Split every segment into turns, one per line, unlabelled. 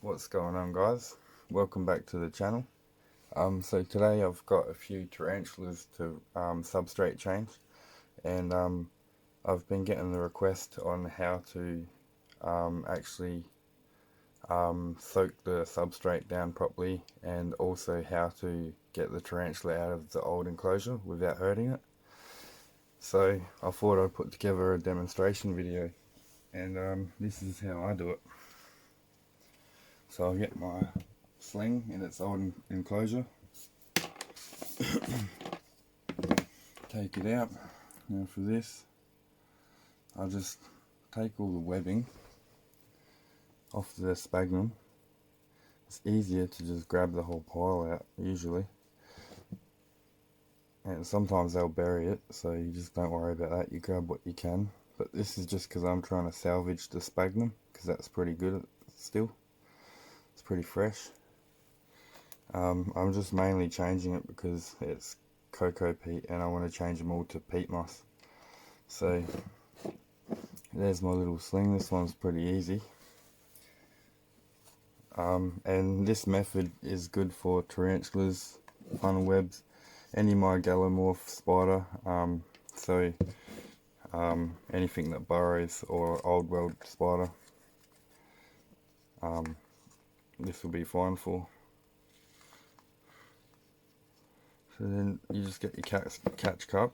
What's going on, guys? Welcome back to the channel. So today I've got a few tarantulas to substrate change, and I've been getting the request on how to actually soak the substrate down properly, and also how to get the tarantula out of the old enclosure without hurting it. So I thought I'd put together a demonstration video, and this is how I do it. So I'll get my sling in its old enclosure, take it out. Now for this, I'll just take all the webbing off the sphagnum. It's easier to just grab the whole pile out usually, and sometimes they'll bury it, so you just don't worry about that, you grab what you can. But this is just because I'm trying to salvage the sphagnum, because that's pretty good still. It's pretty fresh. I'm just mainly changing it because it's cocoa peat and I want to change them all to peat moss. So there's my little sling. This one's pretty easy. And this method is good for tarantulas, funnel webs, any mygalomorph spider, anything that burrows, or old world spider, this will be fine for. So then you just get your catch cup,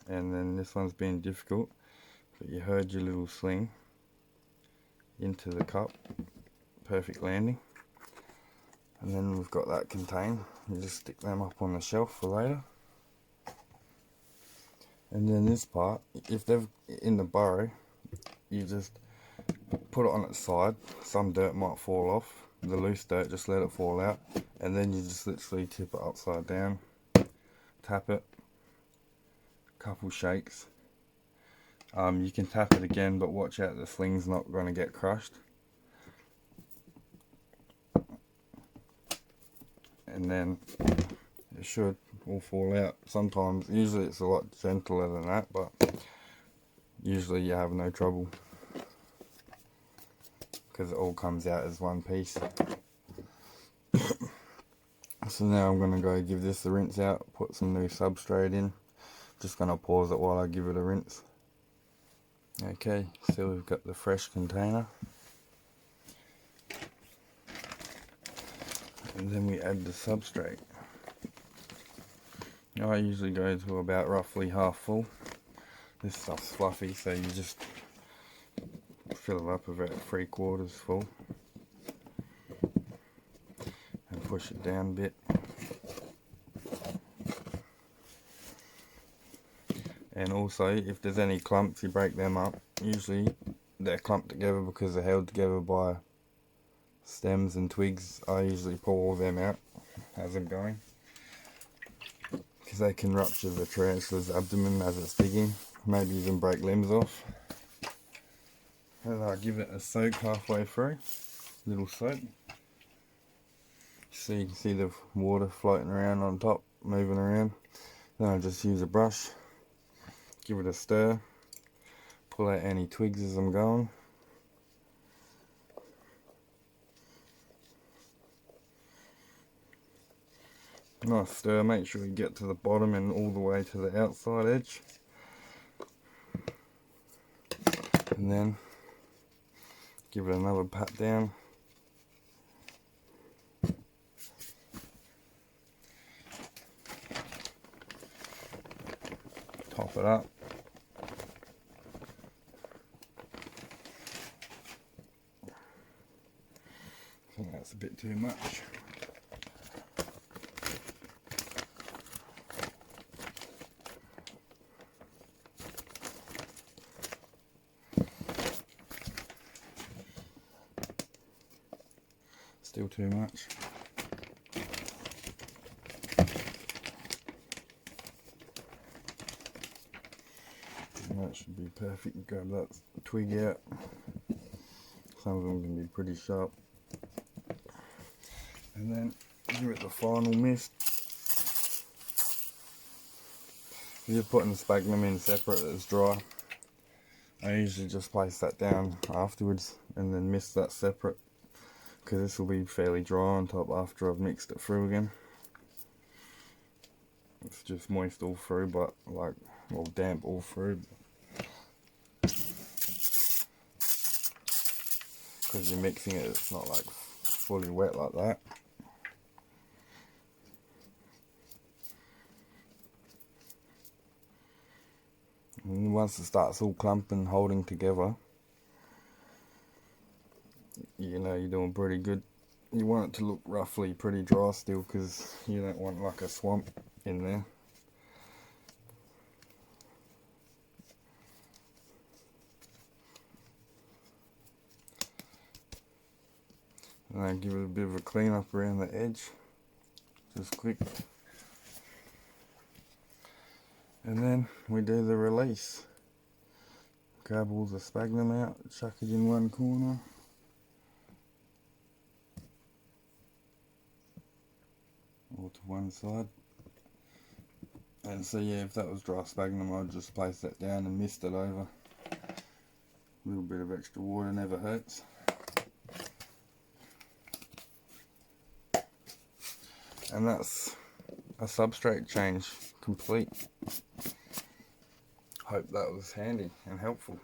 and then this one's been difficult, but you heard your little sling into the cup, perfect landing. And then we've got that contained. You just stick them up on the shelf for later. And then this part, if they're in the burrow, you just put it on its side. Some dirt might fall off, the loose dirt, just let it fall out, and then you just literally tip it upside down, tap it, couple shakes. You can tap it again, but watch out, the sling's not going to get crushed. And then it should all fall out. Sometimes, usually it's a lot gentler than that, but usually you have no trouble because it all comes out as one piece. So now I'm going to go give this a rinse out, put some new substrate in. Just going to pause it while I give it a rinse. Okay, so we've got the fresh container. And then we add the substrate. Now I usually go to about roughly half full. This stuff's fluffy, so you just fill it up about 3/4 full. And push it down a bit. And also, if there's any clumps, you break them up. Usually they're clumped together because they're held together by stems and twigs. I usually pull all them out as I'm going, because they can rupture the tarantula's abdomen as it's digging, maybe even break limbs off. And I give it a soak halfway through, little soak. So you can see the water floating around on top, moving around. Then I just use a brush, give it a stir, pull out any twigs as I'm going. Nice stir, make sure you get to the bottom and all the way to the outside edge. And then give it another pat down. Top it up. I think that's a bit too much. Still too much. And that should be perfect. Grab that twig out. Some of them can be pretty sharp. And then give it the final mist. If you're putting the sphagnum in separate that's dry, I usually just place that down afterwards and then mist that separate because this will be fairly dry on top after I've mixed it through again. It's just moist all through, but like, well, damp all through, because you're mixing it, it's not like fully wet like that. And once it starts all clumping, holding together, you know you're doing pretty good. You want it to look roughly pretty dry still, because you don't want like a swamp in there. And then give it a bit of a clean up around the edge, just quick. And then we do the release. Grab all the sphagnum out, chuck it in one corner. Or to one side. And so yeah, if that was dry sphagnum, I'd just place that down and mist it over. A little bit of extra water never hurts. And that's a substrate change complete. Hope that was handy and helpful.